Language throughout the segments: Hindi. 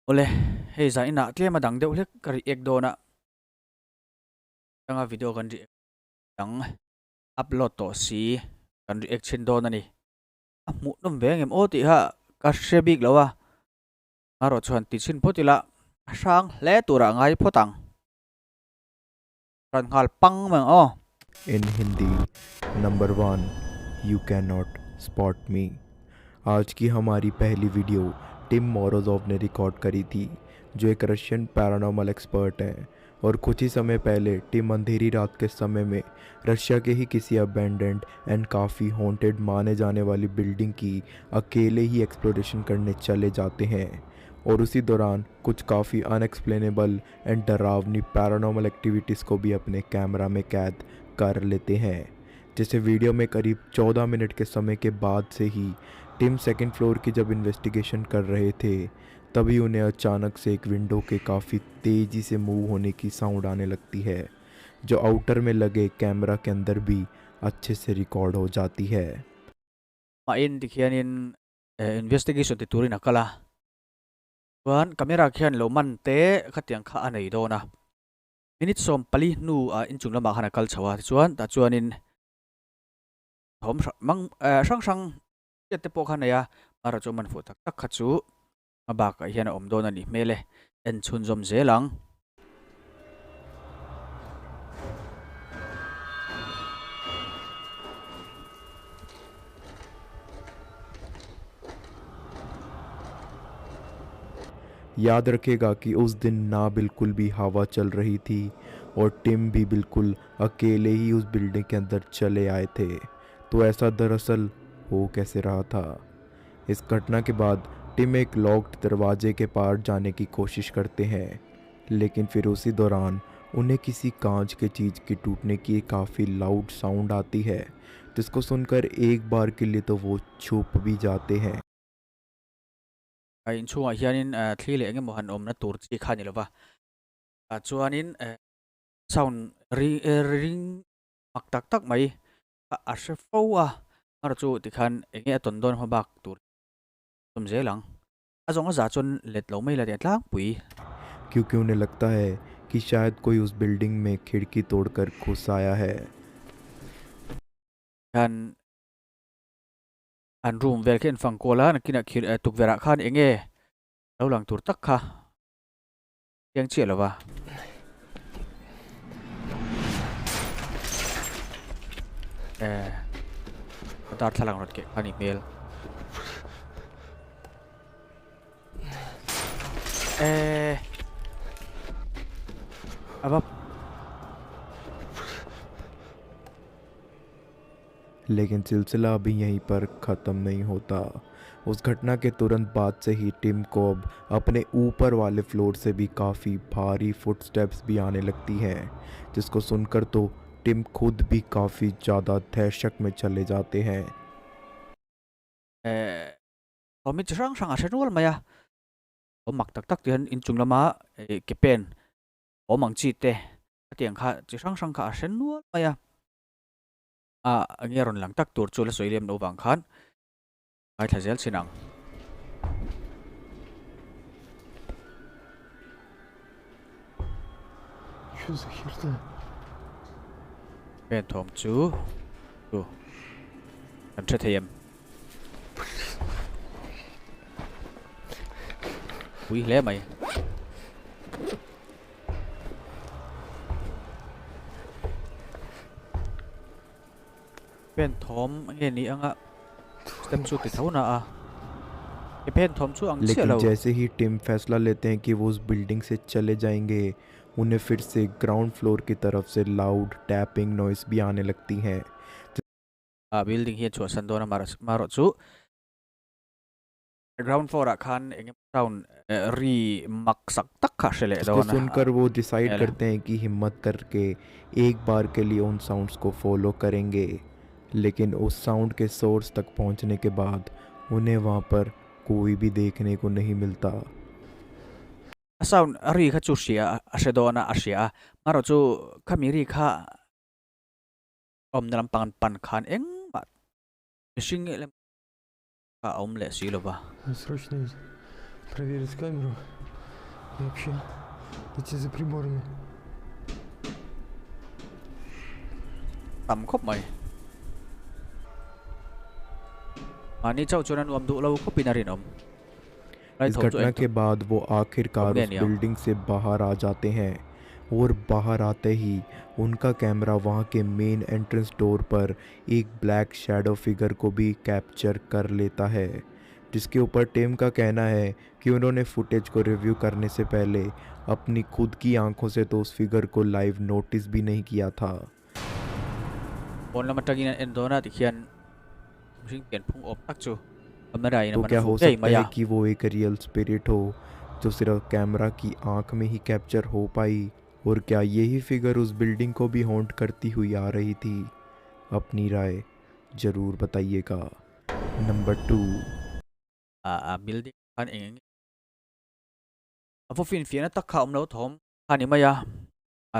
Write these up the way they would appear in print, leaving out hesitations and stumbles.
Ole, hei za ina tle ma dang deuh hlek kari ek dona tanga video kan ri dang upload to si kan ri ek chin dona ni mu nom veng em oti ha ka shebik lawa aro chuan ti chin photila sang le tura ngai photang ran ngal pang mang o In Hindi, number 1 you can not spot me. आज की हमारी पहली वीडियो टिम मोरोजोव ने रिकॉर्ड करी थी, जो एक रशियन पैरानॉर्मल एक्सपर्ट हैं। और कुछ ही समय पहले टिम अंधेरी रात के समय में रशिया के ही किसी अबैंडेंड एंड काफ़ी हॉन्टेड माने जाने वाली बिल्डिंग की अकेले ही एक्सप्लोरेशन करने चले जाते हैं। और उसी दौरान कुछ काफ़ी अनएक्सप्लेनेबल एंड डरावनी पैरानॉर्मल एक्टिविटीज़ को भी अपने कैमरा में कैद कर लेते हैं। जैसे वीडियो में करीब 14 मिनट के समय के बाद से ही टिम सेकंड फ्लोर की जब इन्वेस्टिगेशन कर रहे थे, तभी उन्हें अचानक से एक विंडो के काफ़ी तेज़ी से मूव होने की साउंड आने लगती है, जो आउटर में लगे कैमरा के अंदर भी अच्छे से रिकॉर्ड हो जाती है। ma in dikhian in investigation ti turin akala chuan camera khian lo man te khatiang kha anei dona minute som pali nu a inchung lama khana kal chawa chuan ta chuan in thom mang sang sang te po khana ya ara chu man fu tak tak kha chu ba ka hian om dona ni mele en chun zom zelang याद रखेगा कि उस दिन ना बिल्कुल भी हवा चल रही थी और टिम भी बिल्कुल अकेले ही उस बिल्डिंग के अंदर चले आए थे। तो ऐसा दरअसल हो कैसे रहा था? इस घटना के बाद टिम एक लॉक्ड दरवाजे के पार जाने की कोशिश करते हैं, लेकिन फिर उसी दौरान उन्हें किसी कांच के चीज़ की टूटने की एक काफ़ी लाउड साउंड आती है, जिसको सुनकर एक बार के लिए तो वो छुप भी जाते हैं। ai chunga hianin thli le nge mo han om na tur chi khani lova a chuanin sound ring mak tak tak mai a she fo a ar chu ti khan enge ton don ho bak tur tum zelang azong za chon let lo mai la de tlang pui क्योंकि उन्हें लगता है कि शायद कोई उस बिल्डिंग में खिड़की तोड़कर घुस आया है। kan an room vel khen fang kola na kina khir tuk vera khan enge lo lang tur tak kha yang chi lova tar thalang rot ke khani mel अब लेकिन सिलसिला अभी यहीं पर ख़त्म नहीं होता। उस घटना के तुरंत बाद से ही टिम को अब अपने ऊपर वाले फ्लोर से भी काफ़ी भारी फुटस्टेप्स भी आने लगती हैं, जिसको सुनकर तो टिम खुद भी काफ़ी ज़्यादा दहशत में चले जाते हैं। Om mit rang rang asen wal maya om mak tak tak tian in chung lama ke pen om ang chi te tiang kha chi rang rang kha asen wal maya a angeron lang tak tur chu la soilem no wang khan ai thazel sinang Что за херня? pen thom chu tu kan che them ui le mày pen thom nge ni anga stem chu ti thau na a ke pen thom chu ang che लेकिन lo जैसे ही टिम फैसला लेते हैं कि वो उस बिल्डिंग से चले जाएंगे, उन्हें फिर से ग्राउंड फ्लोर की तरफ से लाउड टैपिंग नॉइस भी आने लगती हैं। a building hi chu san do na maro chu ground floor a khan enge sound ri mak sak tak kha shele do इसको na सुनकर वो डिसाइड ele करते हैं कि हिम्मत करके एक बार के लिए उन साउंड्स को फॉलो करेंगे। लेकिन उस साउंड के सोर्स तक पहुंचने के बाद उन्हें वहां पर कोई भी देखने को नहीं मिलता। sound ri kha chu sia a she do na a sia maro chu khamiri kha om nalam pan pan khan eng ma sing ele ka om le si lo ba Срочно проверить камеру. Вообще, эти за приборами. ต่ำครบไหมอันนี้เจ้าจวนนวมดูเราก็ปีนารินอม इस घटना के बाद वो आखिरकार अब उस नहीं बिल्डिंग से बाहर आ जाते हैं और बाहर आते ही उनका कैमरा वहाँ के मेन एंट्रेंस डोर पर एक ब्लैक शैडो फिगर को भी कैप्चर कर लेता है, जिसके ऊपर टिम का कहना है कि उन्होंने फुटेज को रिव्यू करने से पहले अपनी खुद की आंखों से तो उस फिगर को लाइव नोटिस भी नहीं किया था। คนละมันตะกี้นั่นเอ็นโดน่าติเขียนชิงเปลี่ยนพุ่งอบตักจูทำไม่ได้นะ तो มัน क्या ฟู हो เอ้ย सकता มา है ยา कि वो एक रियल स्पिरिट हो जो सिर्फ कैमरा की आंख में ही कैप्चर हो पाई, और क्या यही फिगर उस बिल्डिंग को भी हॉन्ट करती हुई आ रही थी? अपनी राय जरूर बताइएगा। Number 2 บิลดิ้งคันเองพอฟินฟินนะตักข่าวมันแล้วทอมคันนี้มายา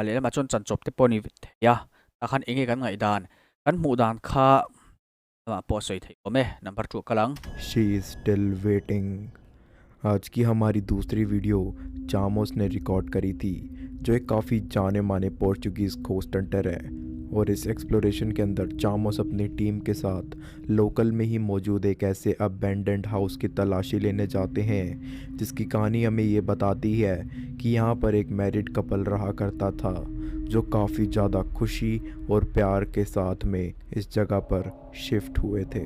เลยมาจนจันจบที่ปนิวิทยาตะคันเองกันไงดานกันหมู่ดานข้ามาปอสวยที่ผมนับ2กำลัง She is still waiting। आज की हमारी दूसरी वीडियो चामोस ने रिकॉर्ड करी थी, जो एक काफ़ी जाने माने पोर्चुगीज़ कोस्ट हंटर है, और इस एक्सप्लोरेशन के अंदर चामोस अपनी टीम के साथ लोकल में ही मौजूद एक ऐसे अबेंडेंड हाउस की तलाशी लेने जाते हैं, जिसकी कहानी हमें ये बताती है कि यहाँ पर एक मैरिड कपल रहा करता था, जो काफ़ी ज़्यादा खुशी और प्यार के साथ में इस जगह पर शिफ्ट हुए थे।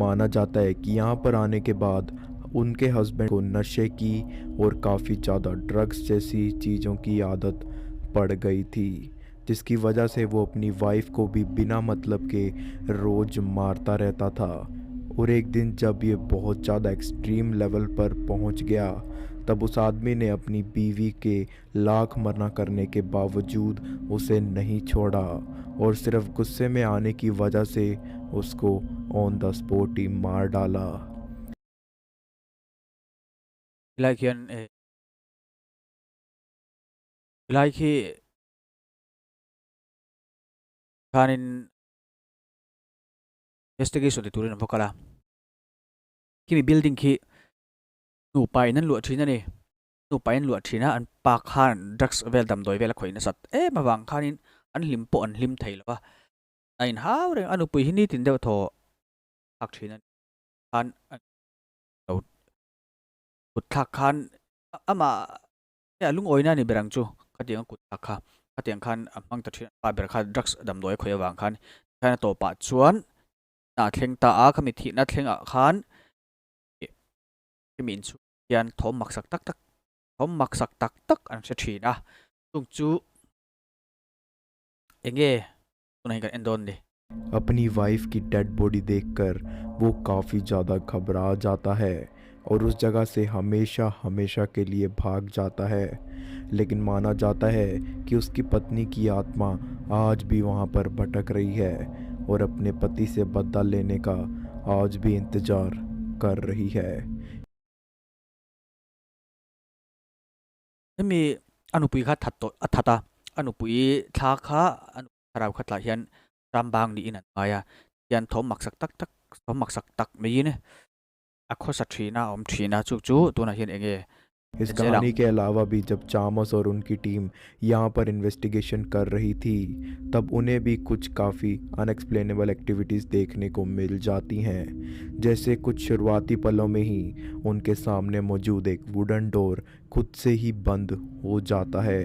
माना जाता है कि यहाँ पर आने के बाद उनके हस्बैंड को नशे की और काफ़ी ज़्यादा ड्रग्स जैसी चीज़ों की आदत पड़ गई थी, जिसकी वजह से वो अपनी वाइफ को भी बिना मतलब के रोज़ मारता रहता था। और एक दिन जब ये बहुत ज़्यादा एक्सट्रीम लेवल पर पहुंच गया, तब उस आदमी ने अपनी बीवी के लाख मना करने के बावजूद उसे नहीं छोड़ा, और सिर्फ गुस्से में आने की वजह से उसको ऑन द स्पॉट ही मार डाला। ไล่เขียนไล่ขี้คัน investigation ที่ตัวเรื่องพวกกะละที่มี building ขี้หนูไปนั่นหลวดทีนั่นนี่หนูไปนั่นหลวดทีนะอันปากข้าน drugs เวลดำโดยเวลข่อยนะสัตว์มาวางข้านินอันลิมปอนลิมไทยหรอวะไอ้หาวเรื่องอันอุปยที่นี่ตินเดียวโทพักทีนั่นคันเรากุดทักคันมาลุงโอยนั่นนี่เบรังจูก็เดียงกุดทักค่ะก็เดียงคันมังตัดทีปาเบรังคัน drugs ดำโดยข่อยวางคันแค่นั้นตัวปัดชวนน่าเทงตาขมิทีน่าเทงคันที่มีอินสุยันทอมมักสักตักตักทอมมักสักตักตักอันเสียทีนะลุงจูเองตัวไหนกันเอ็นโดนดิ अपनी वाइफ की डेड बॉडी देखकर वो काफ़ी ज़्यादा घबरा जाता है और उस जगह से हमेशा हमेशा के लिए भाग जाता है, लेकिन माना जाता है कि उसकी पत्नी की आत्मा आज भी वहाँ पर भटक रही है और अपने पति से बदला लेने का आज भी इंतज़ार कर रही है। มีอนุปุยคัดถัดตัวถัดตาอนุปุยทาคะอนุคาราวคัดหลายยันรำบางดีนั่นไงยันทอมมักสักตักตักทอมมักสักตักไม่ยินอคอสัตรีน่าอมทรีน่าจุกตัวนั้นยันเอง इस कहानी के अलावा भी जब चामस और उनकी टीम यहाँ पर इन्वेस्टिगेशन कर रही थी, तब उन्हें भी कुछ काफ़ी अनएक्सप्लेनेबल एक्टिविटीज़ देखने को मिल जाती हैं। जैसे कुछ शुरुआती पलों में ही उनके सामने मौजूद एक वुडन डोर खुद से ही बंद हो जाता है,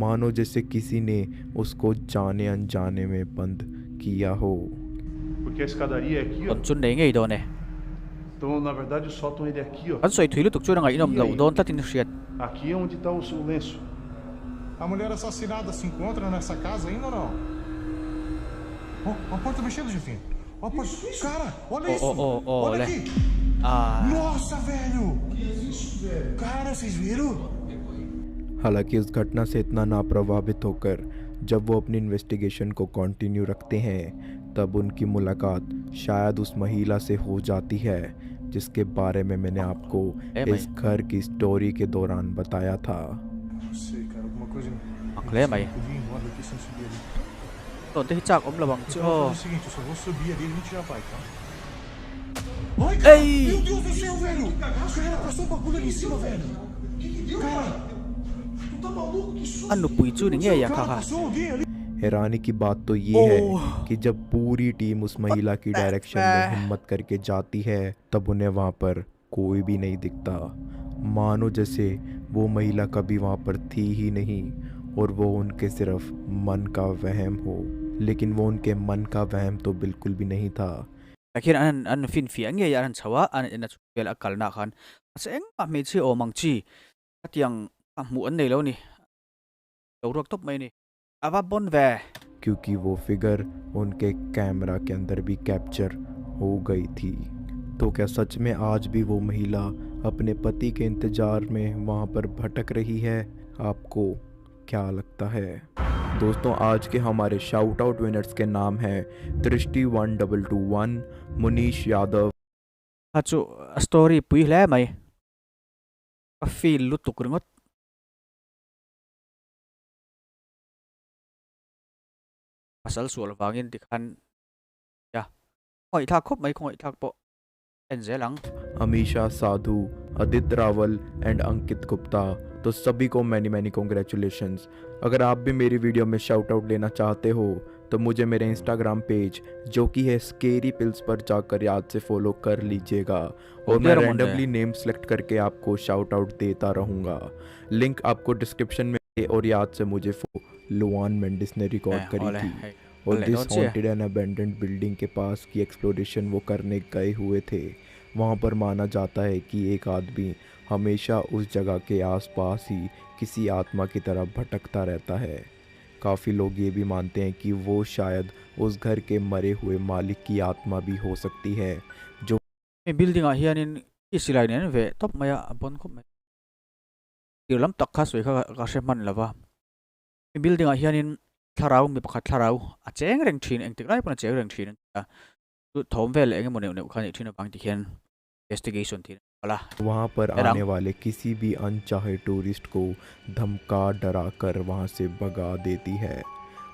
मानो जैसे किसी ने उसको जाने अनजाने में बंद किया हो। Porque a escadaria é aqui, ค ó. นจุนเองไงโดนเนี่ย Então, na verdade, soltam ele aqui, ó. อันสวยถุยลุตุกจุนอะไรอินอมเราโดนตัดอินเสียด Aqui é onde tá o lenço. A mulher assassinada se encontra nessa casa ainda ou não? Ó, a porta mexendo, Jefinho. Ó, a porta. Cara, olha isso. Olha aqui. Nossa, velho. Cara, vocês viram? हालांकि उस घटना से इतना ना प्रभावित होकर जब वो अपनी इन्वेस्टिगेशन को कंटिन्यू रखते हैं, तब उनकी मुलाकात शायद उस महिला से हो जाती है जिसके बारे में मैंने आपको इस घर की स्टोरी के दौरान बताया था। Ai, meu Deus do céu, velho! Cara, passou um bagulho ali em cima, velho! Cara! Anu pui chu ni nge ya kha kha. हैरानी की बात तो ये है कि जब पूरी टीम उस महिला की डायरेक्शन में हिम्मत करके जाती है तब उन्हें वहाँ पर कोई भी नहीं दिखता, मानो जैसे वो महिला कभी वहाँ पर थी ही नहीं और वो उनके सिर्फ मन का वहम हो। लेकिन वो उनके मन का वहम तो बिल्कुल भी नहीं था। Lakin an fin fi nge ya an chawa an ina chu bel akal na khan. Aseng ma me chi o mang chi. Atiang mu an nei lo ni. Lo rok top mai ni. Ava bon ve. क्योंकि वो फिगर उनके कैमरा के अंदर भी कैप्चर हो गई थी। तो क्या सच में आज भी वो महिला अपने पति के इंतजार में वहाँ पर भटक रही है? आपको क्या लगता है? दोस्तों, आज के हमारे शाउट आउट विनर्स के नाम हैं दृष्टि 1221, Munish Yadav, Hachu story pui le mai. A feel lu tuk ringot. Asal sual wangin dikhan. Ya. Khoi thak khop mai khoi thak po. Enze lang. Amisha Sadhu, Aditya Rawal and Ankit Gupta. तो सभी को मैनी कॉन्ग्रेचुलेशंस। अगर आप भी मेरी वीडियो में शाउट आउट लेना चाहते हो तो मुझे मेरे इंस्टाग्राम पेज जो कि है स्केरी पिल्स पर जाकर याद से फॉलो कर लीजिएगा और मैं रैंडमली नेम सेलेक्ट करके आपको शाउट आउट देता रहूँगा। लिंक आपको डिस्क्रिप्शन में है और याद से मुझे लुआन मेंडिस ने रिकॉर्ड करी थी और this haunted and abandoned building के पास की एक्सप्लोरेशन वो करने गए हुए थे। वहाँ पर माना जाता है कि एक आदमी हमेशा उस जगह के आसपास ही किसी आत्मा की तरह भटकता रहता है। काफ़ी लोग ये भी मानते हैं कि वो शायद उस घर के मरे हुए मालिक की आत्मा भी हो सकती है जो Building a hianin isilai nen ve top maya abon khop mai. Tirlam takha soi kha she man lawa. Building a hianin tharau mi pakhat tharau a cheng reng thin eng tik lai pon cheng reng thin ta. Tu thom vel eng mo ne khan thin bang ti hian investigation thin ala. वहाँ पर आने वाले किसी भी अनचाहे टूरिस्ट को धमका डरा कर वहाँ से भगा देती है।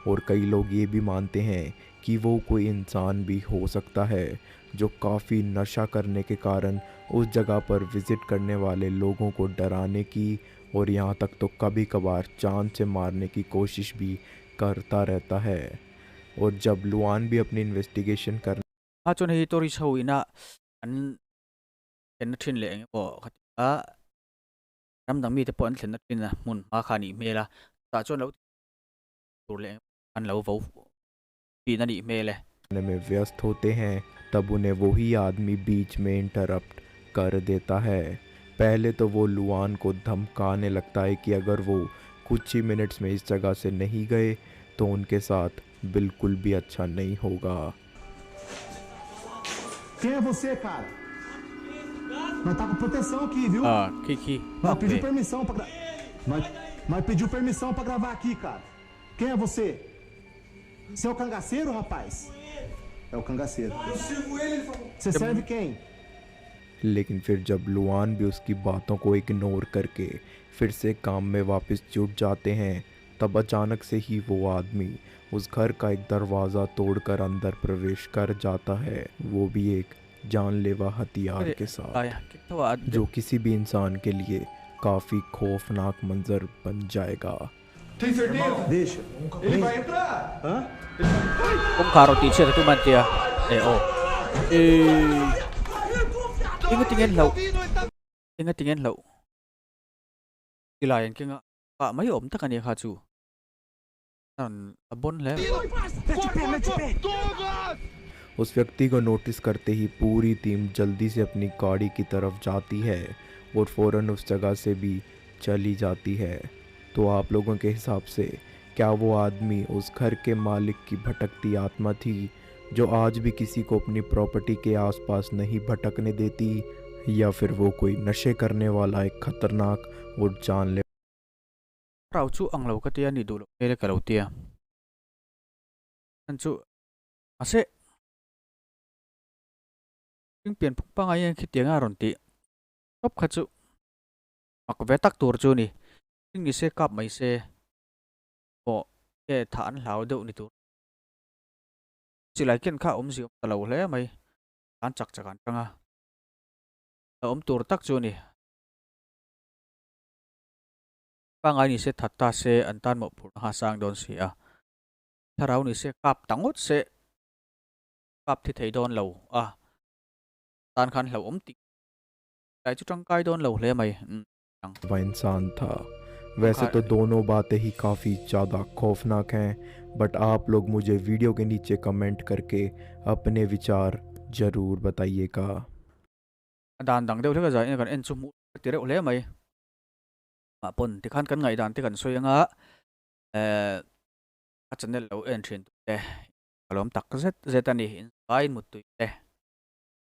और कई लोग ये भी मानते हैं कि वो कोई इंसान भी हो सकता है जो काफ़ी नशा करने के कारण उस जगह पर विज़िट करने वाले लोगों को डराने की और यहाँ तक तो कभी कभार जान से मारने की कोशिश भी करता रहता है। और जब लुआन भी अपनी इन्वेस्टिगेशन कर Ha chon hi tori chho ina an ken thin le eng po khatia ram dang mi te pon thlen na tin na mun ma khani mela ta chon lo tur le an lo vo pi na ni mele में व्यस्त होते हैं तब उन्हें वही आदमी बीच में इंटरप्ट कर देता है। पहले तो वो लुआन को धमकाने लगता है कि अगर वो कुछ ही मिनट्स में इस जगह से नहीं गए तो उनके साथ बिल्कुल भी अच्छा नहीं होगा। Quem é você, cara? Nós tá com proteção aqui, viu? Kiki Nós pediu permissão pra nós pediu permissão pra gravar aqui, cara. Quem é você? Você é o cangaceiro, rapaz? É o cangaceiro. Eu sirvo ele, ele falou. Você serve quem? लेकिन फिर जब लुआन भी उसकी बातों को इग्नोर करके फिर से काम में वापस जुट जाते हैं तब अचानक से ही वो आदमी उस घर का एक दरवाज़ा तोड़कर अंदर प्रवेश कर जाता है, वो भी एक जानलेवा हथियार के साथ, जो किसी भी इंसान के लिए काफ़ी खौफनाक मंजर बन जाएगा। Tem certeza? Deixa. Ele vai entrar. Hã? Kung karo teacher tu man tia tingin lo tingin lo ilayan kinga ka mai om ta kani kha chu an abon le उस व्यक्ति को नोटिस करते ही पूरी टीम जल्दी से अपनी गाड़ी की तरफ जाती है और फ़ौरन उस जगह से भी चली जाती है। तो आप लोगों के हिसाब से क्या वो आदमी उस घर के मालिक की भटकती आत्मा थी जो आज भी किसी को अपनी प्रॉपर्टी के आसपास नहीं भटकने देती, या फिर वो कोई नशे करने वाला एक खतरनाक और जानलेवा rau chu ang lo ka tia ni du lo ele ka lo tia an chu ase ping pian phuk pa ngai khi tianga ron ti top kha chu ak ve tak tur chu ni ting ni se kap mai se po ke than lau deu ni tu chỉ lại kiên khá ôm gì cả lâu lẽ mày ăn chặt chặt ăn chăng à ôm tur tắc chưa nè pa ngai ni se thatta se antan mo phur ha sang don si a tharau ni se kap tangot se kap thi thei don lo a tan khan lo ti kai chu tang kai don lo hle mai वह इंसान था। वैसे तो दोनों बातें ही काफ़ी ज़्यादा खौफनाक हैं, बट आप लोग मुझे वीडियो के नीचे कमेंट करके अपने विचार ज़रूर बताइएगा। dan dang deuh thega zai kan en chu mu ti reuh hle mai ma pon ti khan kan ngai dan ti kan soyanga a channel lo en thin te kalom tak zet zet ani in kain mut tu te